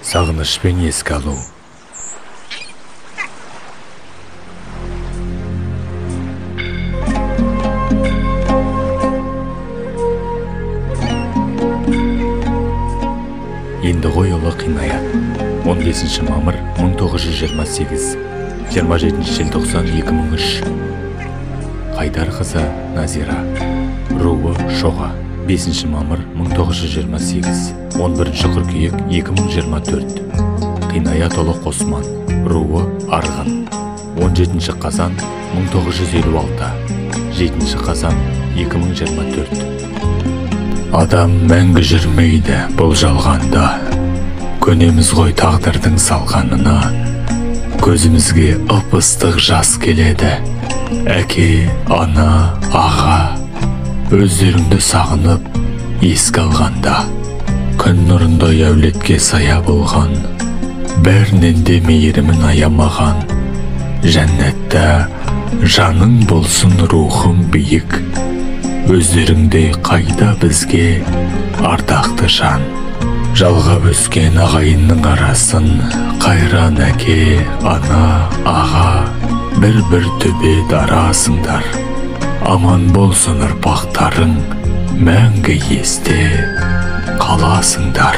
Сағынышпен еске алу. Енді ғой ұлы қинаят. 15 мамыр 1928, 27 желтоқсан 2003. Қайдар қызы Назира, руы Шоға. 5 мамыр 1928, 11 қыркүйек 2024. Қинаят ұлы Қосман, руы Арғын. 17 қазан 1956, 7 қазан 2024. Адам мәңгі жүрмейді бұл жалғанда, көнеміз ғой тағдырдың салғанына. Көзімізге ып-ыстық жас келеді, әке, ана, аға, өздеріңді сағынып еске алғанда. Күн нұрындай әулетке сая болған, бәрінен де мейірімін аямаған. Жәннатта жаның болсын, рухым биік, өздеріңдей қайда бізге ардақты жан. Жалғап өскен ағайынның арасын, қайран әке, ана, аға, бір төбе дарасыңдар. Аман болсын ұрпақтарың, мәңгі есте қаласыңдар.